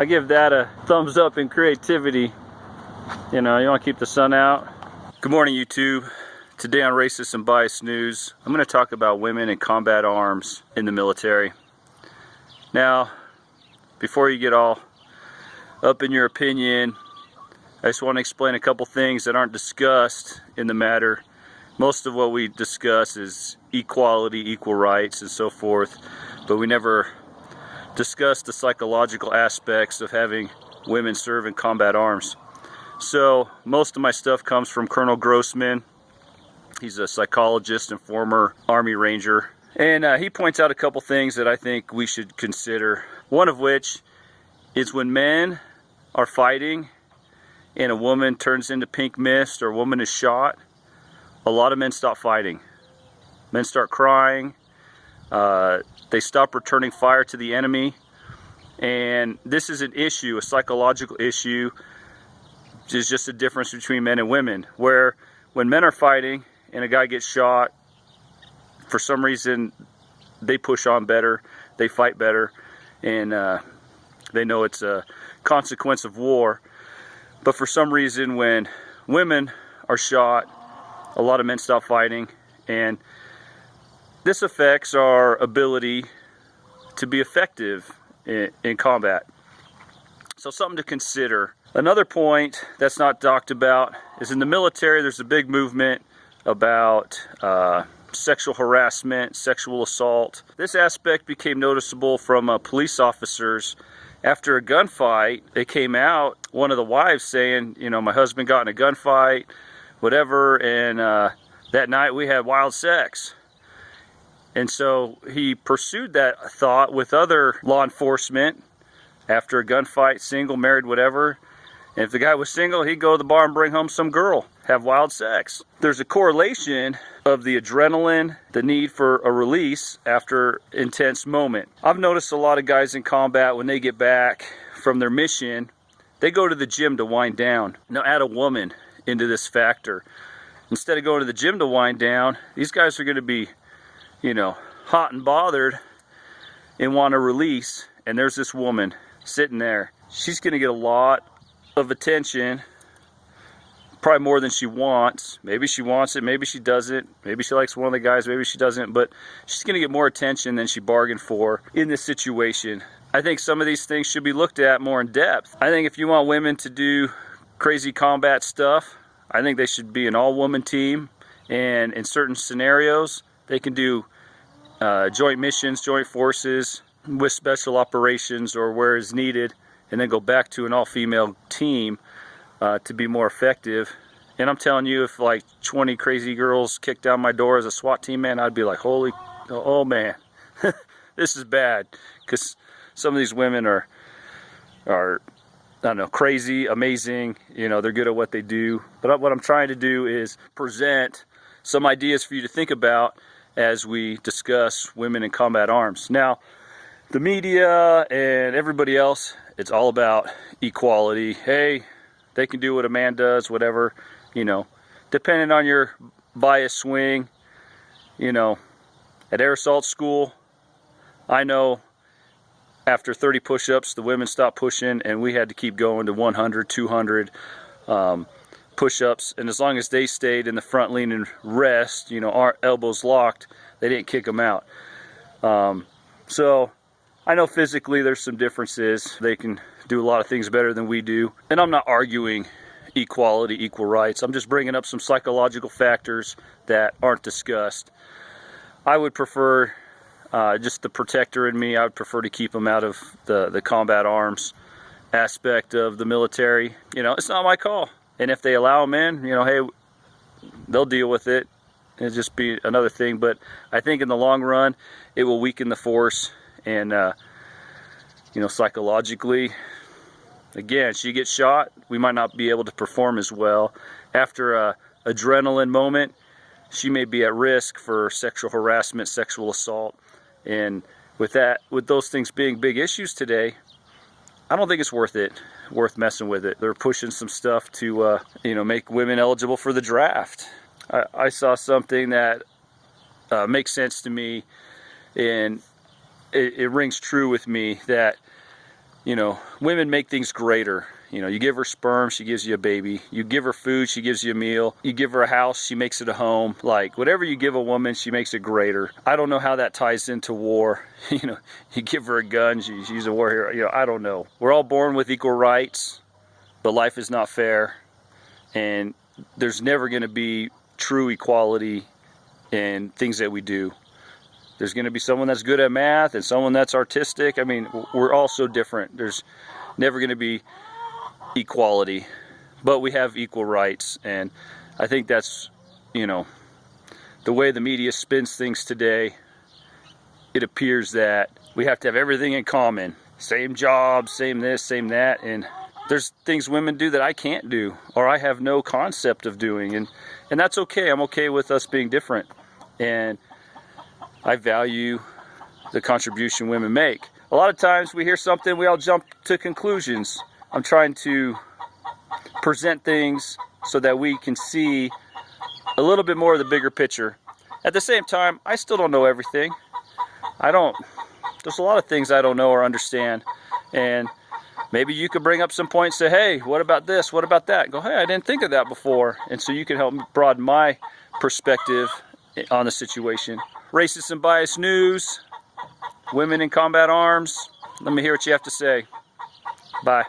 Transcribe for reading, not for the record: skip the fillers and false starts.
I give that a thumbs up in creativity. You know, you want to keep the sun out. Good morning, YouTube. Today on Racist and Biased News, I'm going to talk about women in combat arms in the military. Now, before you get all up in your opinion, I just want to explain a couple things that aren't discussed in the matter. Most of what we discuss is equality, equal rights, and so forth, but we never discuss the psychological aspects of having women serve in combat arms. So most of my stuff comes from Colonel Grossman. He's a psychologist and former Army Ranger, and he points out a couple things that I think we should consider. One of which is when men are fighting and a woman turns into pink mist or a woman is shot, a lot of men stop fighting. Men start crying, they stop returning fire to the enemy, and this is an issue, a psychological issue. It's just a difference between men and women, where when men are fighting and a guy gets shot, for some reason they push on better, they fight better, and they know it's a consequence of war. But for some reason when women are shot, a lot of men stop fighting, and this affects our ability to be effective in combat. So something to consider. Another point that's not talked about is in the military there's a big movement about sexual harassment, sexual assault. This aspect became noticeable from police officers. After a gunfight, it came out, one of the wives saying, you know, my husband got in a gunfight, whatever, and that night we had wild sex. And so he pursued that thought with other law enforcement after a gunfight, single, married, whatever. And if the guy was single, he'd go to the bar and bring home some girl, have wild sex. There's a correlation of the adrenaline, the need for a release after intense moment. I've noticed a lot of guys in combat, when they get back from their mission, they go to the gym to wind down. Now add a woman into this factor. Instead of going to the gym to wind down, these guys are going to be, you know, hot and bothered and want to release. And there's this woman sitting there. She's going to get a lot of attention, probably more than she wants. Maybe she wants it, maybe she doesn't, maybe she likes one of the guys, maybe she doesn't, but she's going to get more attention than she bargained for in this situation. I think some of these things should be looked at more in depth. I think if you want women to do crazy combat stuff, I think they should be an all-woman team, and in certain scenarios they can do joint missions, joint forces with special operations or where is needed, and then go back to an all-female team to be more effective. And I'm telling you, if like 20 crazy girls kicked down my door as a SWAT team, man, I'd be like, holy, oh man, this is bad. Because some of these women are, I don't know, crazy, amazing, you know, they're good at what they do. But what I'm trying to do is present some ideas for you to think about as we discuss women in combat arms. Now, the media and everybody else, it's all about equality. Hey, they can do what a man does, whatever, you know, depending on your bias swing. You know, at air assault school, I know after 30 push-ups, the women stopped pushing, and we had to keep going to 100, 200 push-ups. And as long as they stayed in the front lean and rest, you know, our elbows locked, they didn't kick them out. So I know physically there's some differences. They can do a lot of things better than we do. And I'm not arguing equality, equal rights. I'm just bringing up some psychological factors that aren't discussed. I would prefer, just the protector in me, I would prefer to keep them out of the combat arms aspect of the military. You know, it's not my call. And if they allow them in, you know, hey, they'll deal with it. It'll just be another thing. But I think in the long run, it will weaken the force. And, you know, psychologically, again, she gets shot, we might not be able to perform as well. After a adrenaline moment, she may be at risk for sexual harassment, sexual assault. And with those things being big issues today, I don't think it's worth messing with it. They're pushing some stuff to, you know, make women eligible for the draft. I saw something that makes sense to me, and it rings true with me, that you know, women make things greater. You know, you give her sperm, she gives you a baby. You give her food, she gives you a meal. You give her a house, she makes it a home. Like, whatever you give a woman, she makes it greater. I don't know how that ties into war. You know, you give her a gun, she's a war hero. You know, I don't know. We're all born with equal rights, but life is not fair. And there's never going to be true equality in things that we do. There's going to be someone that's good at math and someone that's artistic. I mean, we're all so different. There's never going to be equality, but we have equal rights. And I think that's, you know, the way the media spins things today. It appears that we have to have everything in common. Same job, same this, same that. And there's things women do that I can't do, or I have no concept of doing. And that's okay. I'm okay with us being different. And I value the contribution women make. A lot of times we hear something, we all jump to conclusions. I'm trying to present things so that we can see a little bit more of the bigger picture. At the same time, I still don't know everything. There's a lot of things I don't know or understand. And maybe you could bring up some points, say, hey, what about this? What about that? Go, hey, I didn't think of that before. And so you can help me broaden my perspective on the situation. Racist and biased news, women in combat arms. Let me hear what you have to say. Bye.